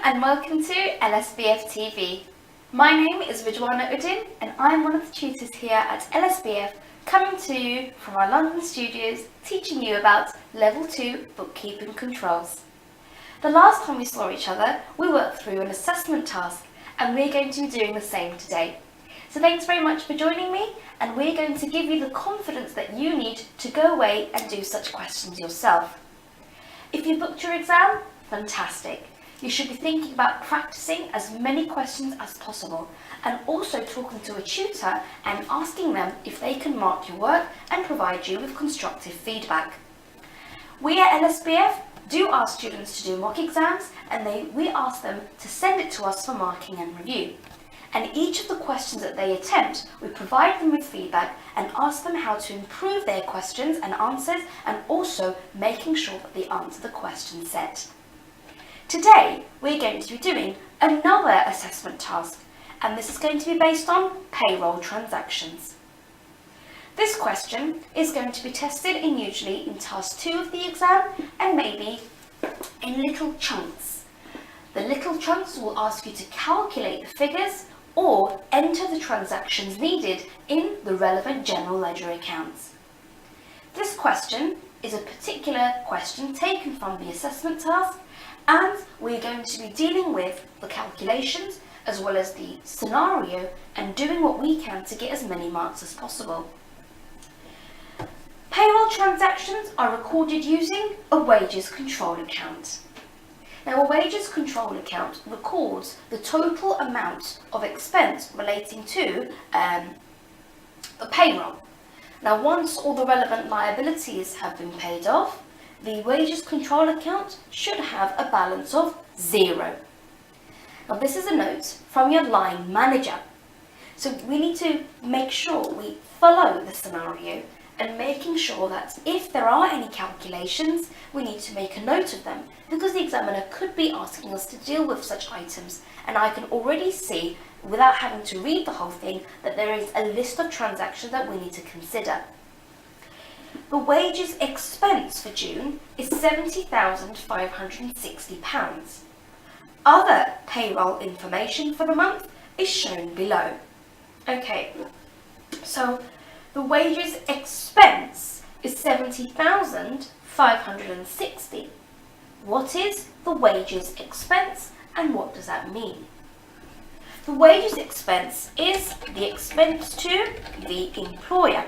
and welcome to LSBF TV. My name is Ridwana Uddin and I'm one of the tutors here at LSBF, coming to you from our London studios, teaching you about Level 2 bookkeeping controls. The last time we saw each other, we worked through an assessment task and we're going to be doing the same today. So thanks very much for joining me, and we're going to give you the confidence that you need to go away and do such questions yourself. If you booked your exam, fantastic. You should be thinking about practicing as many questions as possible and also talking to a tutor and asking them if they can mark your work and provide you with constructive feedback. We at LSBF do ask students to do mock exams, and we ask them to send it to us for marking and review. And each of the questions that they attempt, we provide them with feedback and ask them how to improve their questions and answers, and also making sure that they answer the question set. Today, we're going to be doing another assessment task, and this is going to be based on payroll transactions. This question is going to be tested usually in task 2 of the exam, and maybe in little chunks. The little chunks will ask you to calculate the figures or enter the transactions needed in the relevant general ledger accounts. This question is a particular question taken from the assessment task, and we're going to be dealing with the calculations as well as the scenario and doing what we can to get as many marks as possible. Payroll transactions are recorded using a wages control account. Now, a wages control account records the total amount of expense relating to the payroll. Now, once all the relevant liabilities have been paid off, the wages control account should have a balance of 0. Now, this is a note from your line manager. So we need to make sure we follow the scenario and making sure that if there are any calculations, we need to make a note of them, because the examiner could be asking us to deal with such items, and I can already see, without having to read the whole thing, that there is a list of transactions that we need to consider. The wages expense for June is £70,560. Other payroll information for the month is shown below. Okay, so the wages expense is £70,560. What is the wages expense and what does that mean? The wages expense is the expense to the employer.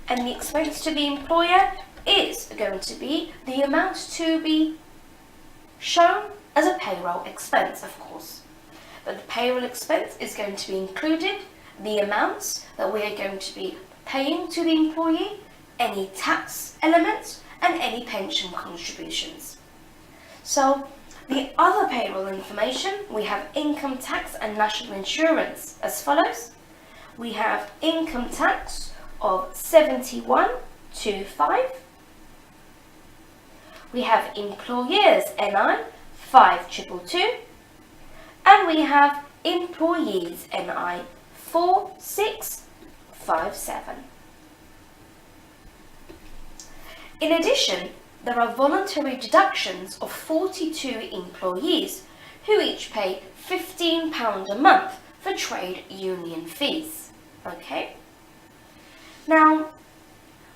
And the expense to the employer is going to be the amount to be shown as a payroll expense, of course. But the payroll expense is going to be included the amounts that we are going to be paying to the employee, any tax elements, and any pension contributions. So the other payroll information, we have income tax and national insurance as follows. We have income tax of 7125. We have employers NI 5222, and we have employees NI 4657. In addition, there are voluntary deductions of 42 employees who each pay £15 a month for trade union fees. Okay? Now,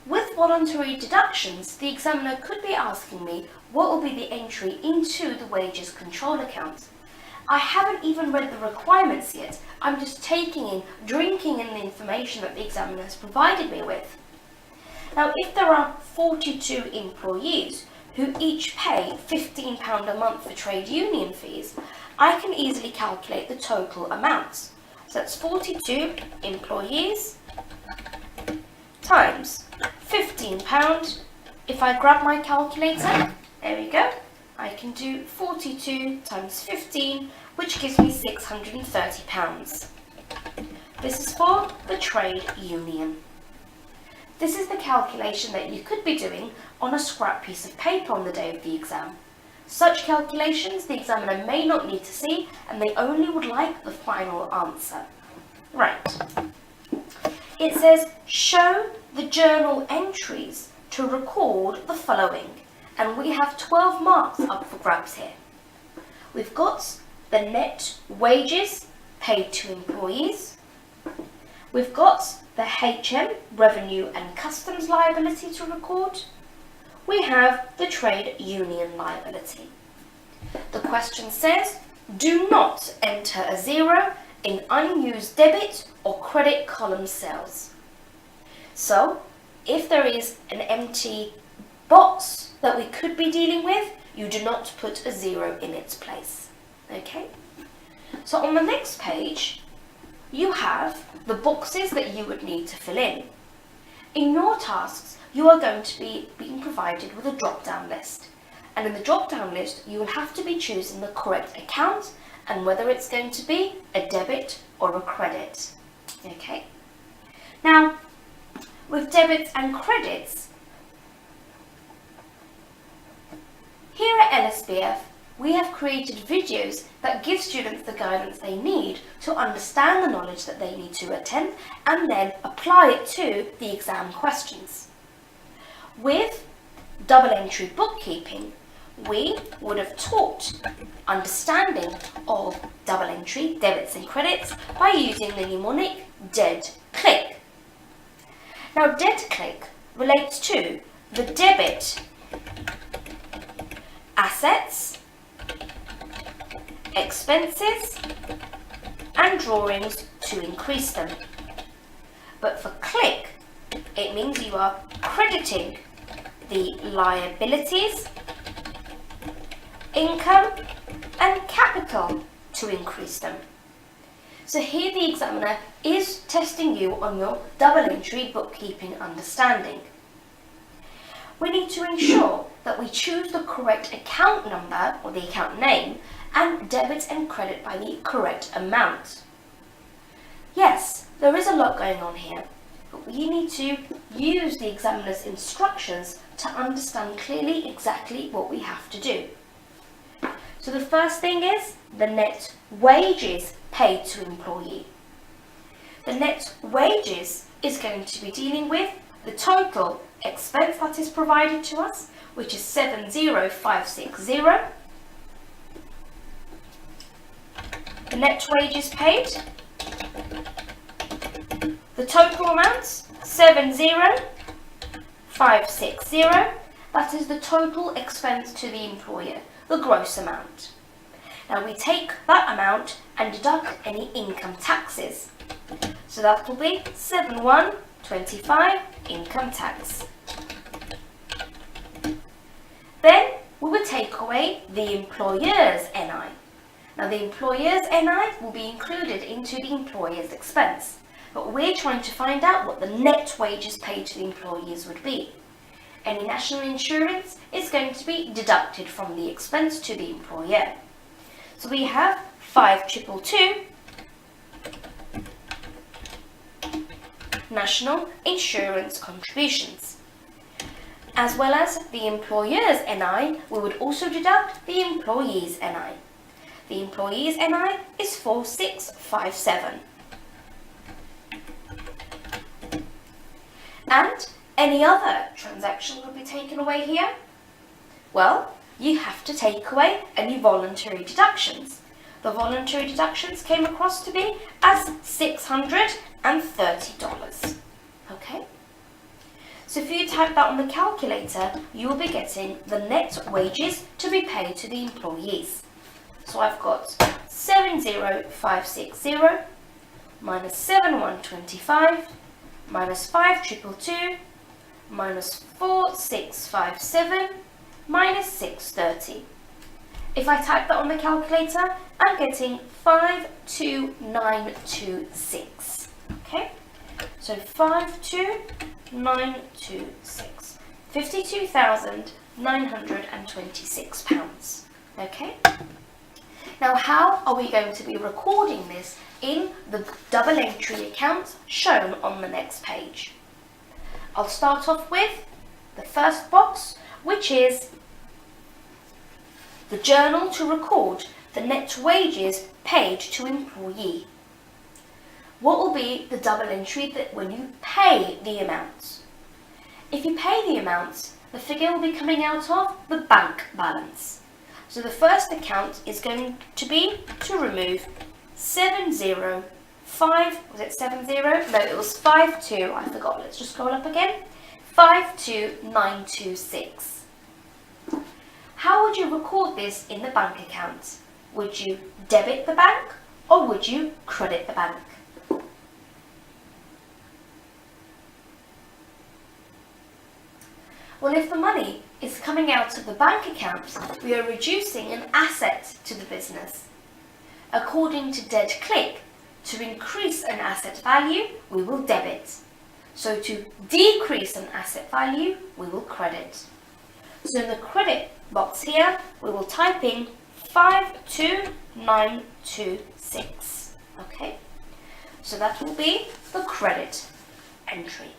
with voluntary deductions, the examiner could be asking me what will be the entry into the wages control account. I haven't even read the requirements yet. I'm just drinking in the information that the examiner has provided me with. Now, if there are 42 employees who each pay £15 a month for trade union fees, I can easily calculate the total amounts. So that's 42 employees times £15. If I grab my calculator, there we go. I can do 42 times 15, which gives me £630. This is for the trade union. This is the calculation that you could be doing on a scrap piece of paper on the day of the exam. Such calculations the examiner may not need to see, and they only would like the final answer. Right. It says, show the journal entries to record the following. And we have 12 marks up for grabs here. we've got the net wages paid to employees. We've got the HM, revenue and customs liability to record. We have the trade union liability. The question says, do not enter a zero in unused debit or credit column cells. So, if there is an empty box that we could be dealing with, you do not put a zero in its place. Okay? So on the next page, you have the boxes that you would need to fill in. In your tasks, you are going to be being provided with a drop-down list. And in the drop-down list, you will have to be choosing the correct account and whether it's going to be a debit or a credit. Okay? Now, with debits and credits, here at LSBF, we have created videos that give students the guidance they need to understand the knowledge that they need to attend and then apply it to the exam questions. With double entry bookkeeping, we would have taught understanding of double entry, debits and credits, by using the mnemonic DED-CLICK. Now, DED-CLICK relates to the debit assets, expenses and drawings to increase them. But for click, it means you are crediting the liabilities, income and capital to increase them. So here the examiner is testing you on your double entry bookkeeping understanding. We need to ensure that we choose the correct account number or the account name and debit and credit by the correct amount. Yes, there is a lot going on here, but we need to use the examiner's instructions to understand clearly exactly what we have to do. So the first thing is the net wages paid to employee. The net wages is going to be dealing with the total expense that is provided to us, which is 70560. The net wages paid, the total amount, 70560. That is the total expense to the employer, the gross amount. Now we take that amount and deduct any income taxes. So that will be 7125 income tax. Then we would take away the employer's NI. Now the employer's NI will be included into the employer's expense, but we're trying to find out what the net wages paid to the employees would be. Any national insurance is going to be deducted from the expense to the employer. So we have 5222 national insurance contributions. As well as the employer's NI, we would also deduct the employee's NI. The employee's NI is 4657. And any other transaction will be taken away here? Well, you have to take away any voluntary deductions. The voluntary deductions came across to be as $630. Okay? So if you type that on the calculator, you will be getting the net wages to be paid to the employees. So I've got 70560 minus 7125 minus 5222 minus 4657 minus 630. If I type that on the calculator, I'm getting 52926. Okay? So 52926. £52,926. Okay? Now, how are we going to be recording this in the double entry account shown on the next page? I'll start off with the first box, which is the journal to record the net wages paid to employee. What will be the double entry that when you pay the amounts? If you pay the amounts, the figure will be coming out of the bank balance. So the first account is going to be to remove 705, was it 70? No, it was 52, I forgot, let's just scroll up again. 52926. How would you record this in the bank account? Would you debit the bank or would you credit the bank? Well, if the money is coming out of the bank account, we are reducing an asset to the business. According to Dead Click, to increase an asset value, we will debit. So to decrease an asset value, we will credit. So in the credit box here, we will type in 52926. Okay, so that will be the credit entry.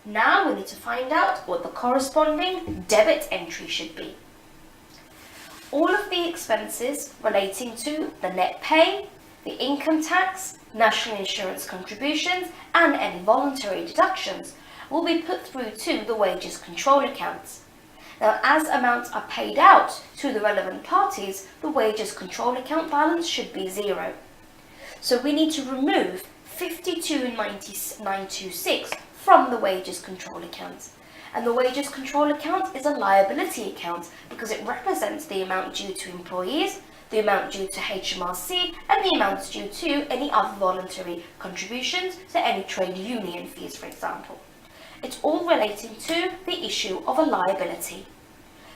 Now we need to find out what the corresponding debit entry should be. All of the expenses relating to the net pay, the income tax, national insurance contributions, and any voluntary deductions will be put through to the wages control account. Now, as amounts are paid out to the relevant parties, the wages control account balance should be 0. So we need to remove 52,926 from the wages control account. And the wages control account is a liability account because it represents the amount due to employees, the amount due to HMRC, and the amounts due to any other voluntary contributions, so any trade union fees, for example. It's all relating to the issue of a liability.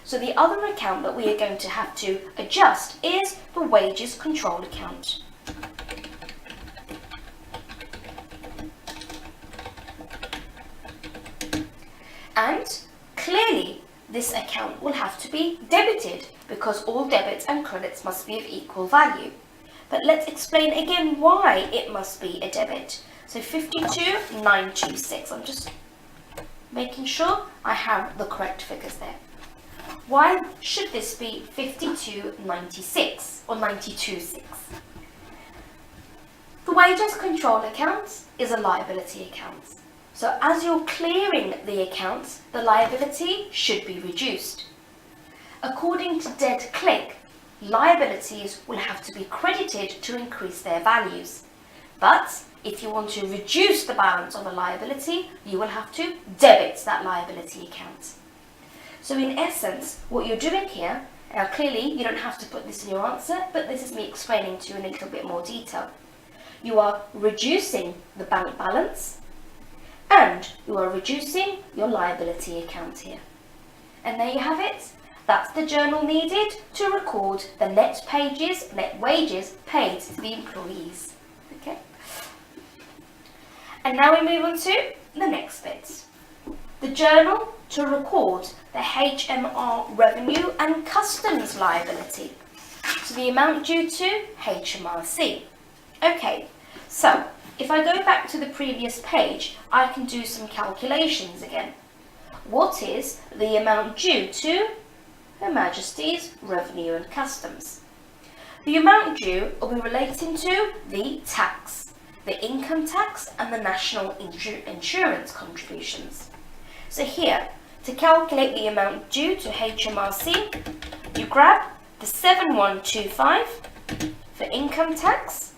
So the other account that we are going to have to adjust is the wages control account. And clearly, this account will have to be debited because all debits and credits must be of equal value. But let's explain again why it must be a debit. So 52,926. I'm just making sure I have the correct figures there. Why should this be 52,96 or 92,6? The wages control account is a liability account. So as you're clearing the accounts, the liability should be reduced. According to Dead Click, liabilities will have to be credited to increase their values. But if you want to reduce the balance of a liability, you will have to debit that liability account. So in essence, what you're doing here, now clearly you don't have to put this in your answer, but this is me explaining to you in a little bit more detail. You are reducing the bank balance, and you are reducing your liability account here. And there you have it. That's the journal needed to record the net wages paid to the employees. Okay. And now we move on to the next bit. The journal to record the HMR revenue and customs liability. So the amount due to HMRC. Okay, so if I go back to the previous page, I can do some calculations again. What is the amount due to Her Majesty's Revenue and Customs? The amount due will be relating to the tax, the income tax and the national insurance contributions. So here, to calculate the amount due to HMRC, you grab the 7125 for income tax,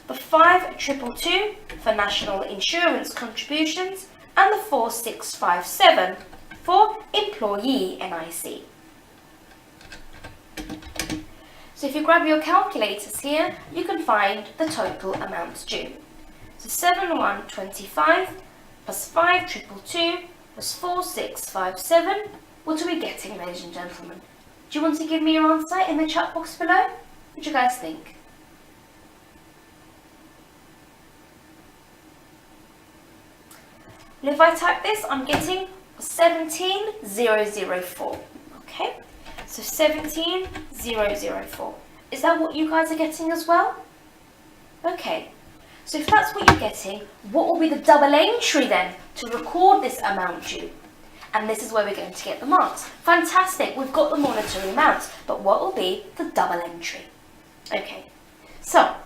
the 5222 for national insurance contributions, and the 4657 for employee NIC. So if you grab your calculators here, you can find the total amounts due. So 7125 plus 5222 plus 4657. What are we getting, ladies and gentlemen? Do you want to give me your answer in the chat box below? What do you guys think? And if I type this, I'm getting 17004. Okay, so 17004. Is that what you guys are getting as well? Okay, so if that's what you're getting, what will be the double entry then to record this amount due? And this is where we're going to get the marks. Fantastic, we've got the monetary amounts, but what will be the double entry? Okay, so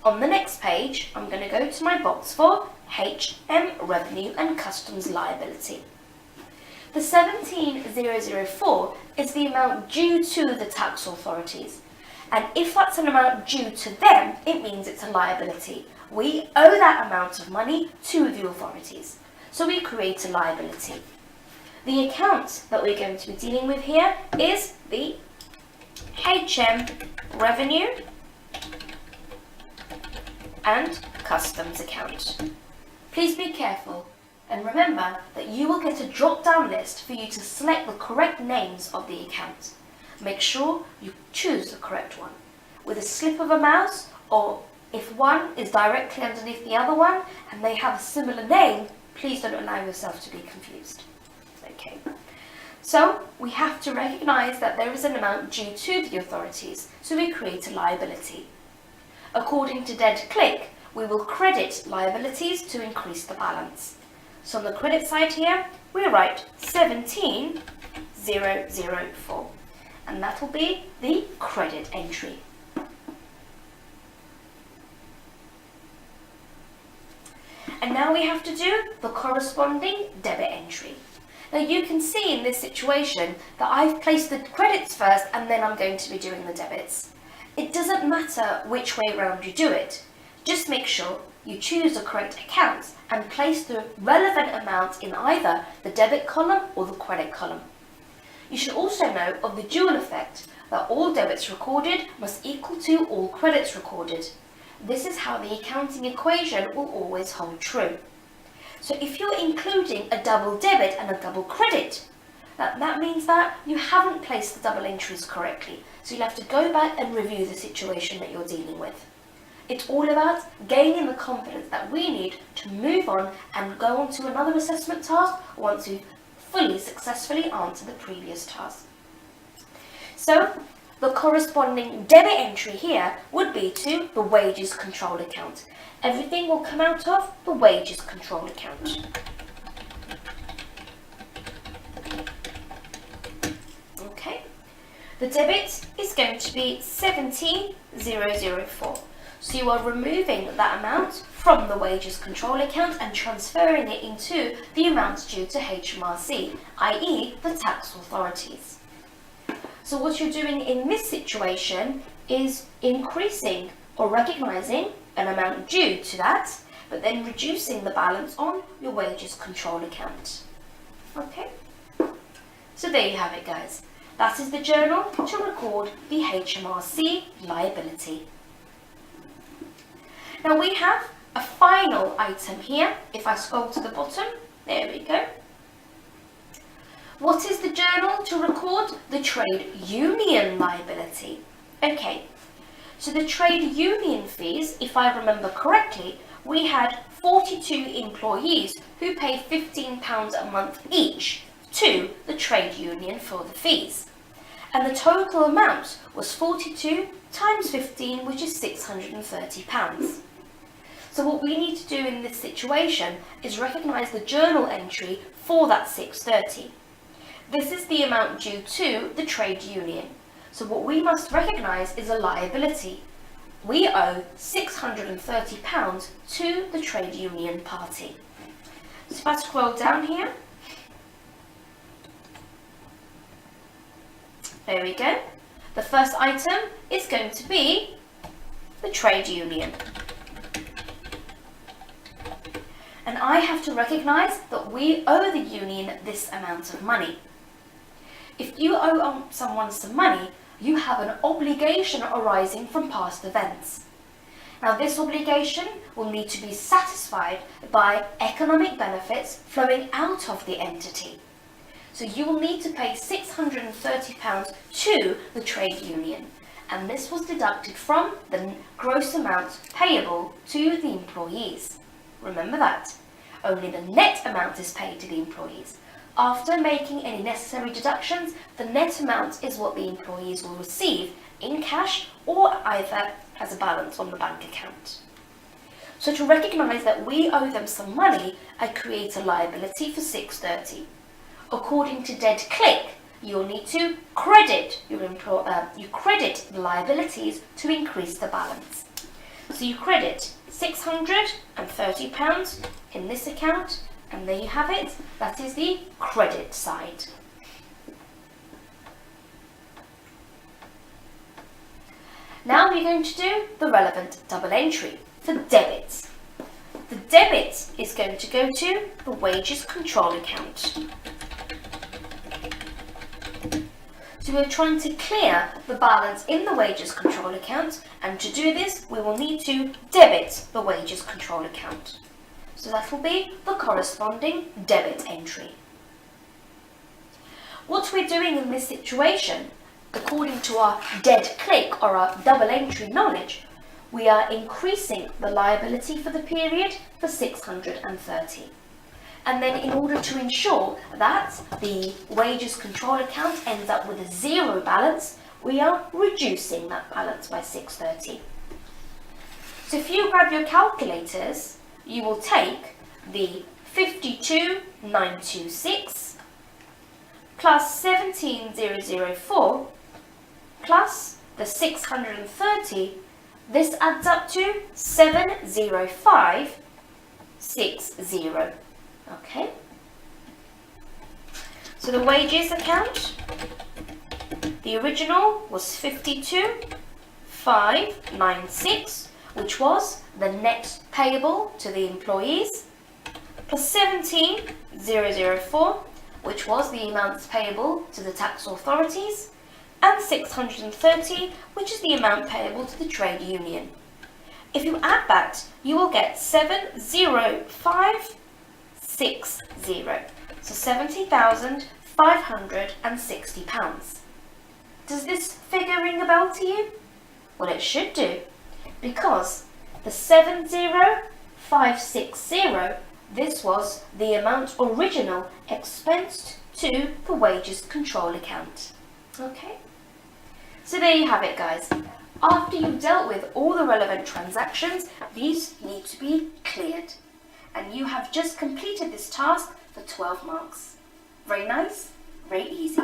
on the next page, I'm going to go to my box for HM Revenue and Customs Liability. The 17,004 is the amount due to the tax authorities. And if that's an amount due to them, it means it's a liability. We owe that amount of money to the authorities. So we create a liability. The account that we're going to be dealing with here is the HM Revenue and Customs account. Please be careful and remember that you will get a drop-down list for you to select the correct names of the account. Make sure you choose the correct one. With a slip of a mouse, or if one is directly underneath the other one and they have a similar name, please don't allow yourself to be confused. Okay. So we have to recognise that there is an amount due to the authorities, so we create a liability. According to dead click, we will credit liabilities to increase the balance. So on the credit side here, we write 17,004, and that will be the credit entry. And now we have to do the corresponding debit entry. Now you can see in this situation that I've placed the credits first and then I'm going to be doing the debits. It doesn't matter which way round you do it. Just make sure you choose the correct accounts and place the relevant amount in either the debit column or the credit column. You should also know of the dual effect, that all debits recorded must equal to all credits recorded. This is how the accounting equation will always hold true. So if you're including a double debit and a double credit, that means that you haven't placed the double entries correctly. So you'll have to go back and review the situation that you're dealing with. It's all about gaining the confidence that we need to move on and go on to another assessment task once we've fully successfully answered the previous task. So the corresponding debit entry here would be to the wages control account. Everything will come out of the wages control account. Okay, the debit is going to be 17,004. So you are removing that amount from the wages control account and transferring it into the amounts due to HMRC, i.e. the tax authorities. So what you're doing in this situation is increasing or recognising an amount due to that, but then reducing the balance on your wages control account. Okay, so there you have it, guys. That is the journal to record the HMRC liability. Now we have a final item here. If I scroll to the bottom, there we go. What is the journal to record the trade union liability? Okay, so the trade union fees, if I remember correctly, we had 42 employees who paid £15 a month each to the trade union for the fees. And the total amount was 42 times 15, which is £630. So what we need to do in this situation is recognise the journal entry for that £630. This is the amount due to the trade union. So what we must recognise is a liability. We owe £630 to the trade union party. So if I scroll down here, there we go. The first item is going to be the trade union. And I have to recognise that we owe the union this amount of money. If you owe someone some money, you have an obligation arising from past events. Now this obligation will need to be satisfied by economic benefits flowing out of the entity. So you will need to pay £630 to the trade union, and this was deducted from the gross amount payable to the employees. Remember that. Only the net amount is paid to the employees. After making any necessary deductions, the net amount is what the employees will receive in cash or either as a balance on the bank account. So to recognise that we owe them some money, I create a liability for £630. According to dead click, you'll need to credit you credit the liabilities to increase the balance. So you credit £630 in this account And there you have it, that is the credit side. Now we're going to do the relevant double entry for debit. The debit is going to go to the wages control account. So we're trying to clear the balance in the wages control account, and to do this we will need to debit the wages control account. So that will be the corresponding debit entry. What we're doing in this situation, according to our dead click or our double entry knowledge, we are increasing the liability for the period for 630. And then in order to ensure that the wages control account ends up with a zero balance, we are reducing that balance by 630. So if you grab your calculators, you will take the 52,926 plus 17,004 plus the 630. This adds up to 70560. Okay. So the wages account, the original was 52,596, which was the net payable to the employees, plus 17,004, which was the amounts payable to the tax authorities, and 630, which is the amount payable to the trade union. If you add that, you will get 70560, so £70,560. Does this figure ring a bell to you? Well, it should do, because the 70560, this was the amount original expensed to the wages control account. Okay, so there you have it, guys. After you've dealt with all the relevant transactions, these need to be cleared. And you have just completed this task for 12 marks. Very nice, very easy.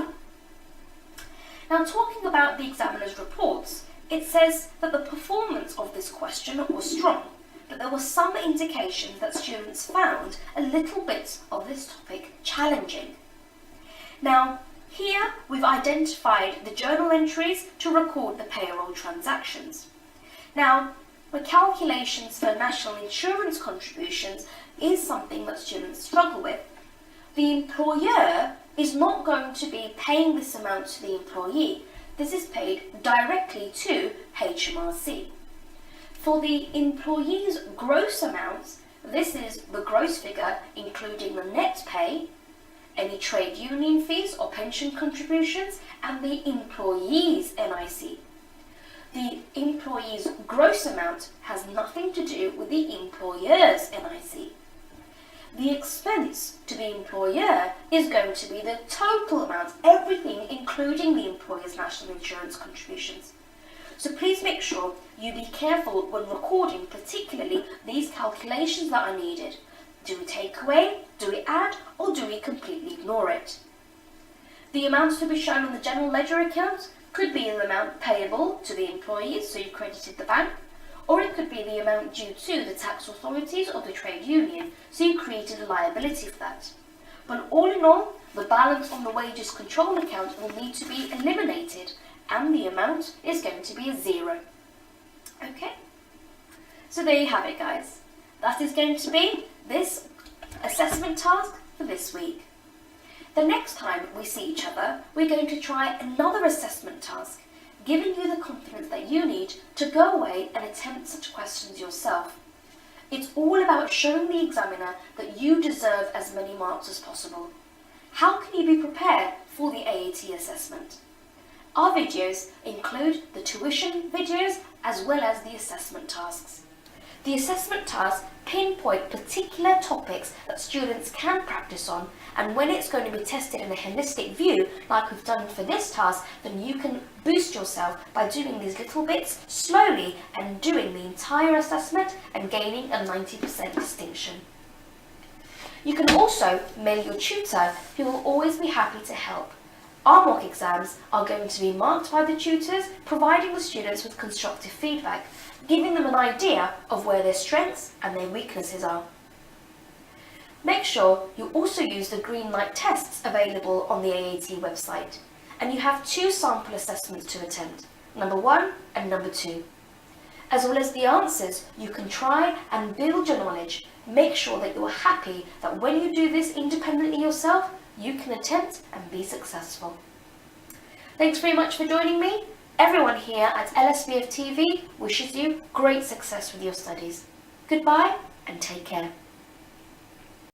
Now, talking about the examiner's reports, it says that the performance of this question was strong, but there were some indications that students found a little bit of this topic challenging. Now, here we've identified the journal entries to record the payroll transactions. Now, the calculations for national insurance contributions is something that students struggle with. The employer is not going to be paying this amount to the employee. This is paid directly to HMRC. For the employee's gross amounts, this is the gross figure including the net pay, any trade union fees or pension contributions, and the employee's NIC. The employee's gross amount has nothing to do with the employer's NIC. The expense to the employer is going to be the total amount, everything including the employer's national insurance contributions. So please make sure you be careful when recording, particularly these calculations that are needed. Do we take away, do we add, or do we completely ignore it? The amounts to be shown on the general ledger account could be an amount payable to the employees, so you credited the bank, or it could be the amount due to the tax authorities or the trade union, so you created a liability for that. But all in all, the balance on the wages control account will need to be eliminated, and the amount is going to be a zero. Okay? So there you have it, guys. That is going to be this assessment task for this week. The next time we see each other, we're going to try another assessment task, giving you the confidence that you need to go away and attempt such questions yourself. It's all about showing the examiner that you deserve as many marks as possible. How can you be prepared for the AAT assessment? Our videos include the tuition videos as well as the assessment tasks. The assessment tasks pinpoint particular topics that students can practice on, and when it's going to be tested in a holistic view, like we've done for this task, then you can boost yourself by doing these little bits slowly and doing the entire assessment and gaining a 90% distinction. You can also mail your tutor, who will always be happy to help. Our mock exams are going to be marked by the tutors, providing the students with constructive feedback, giving them an idea of where their strengths and their weaknesses are. Make sure you also use the green light tests available on the AAT website, and you have 2 sample assessments to attend, number 1 and number 2. As well as the answers, you can try and build your knowledge. Make sure that you are happy that when you do this independently yourself, you can attempt and be successful. Thanks very much for joining me. Everyone here at LSBF TV wishes you great success with your studies. Goodbye and take care.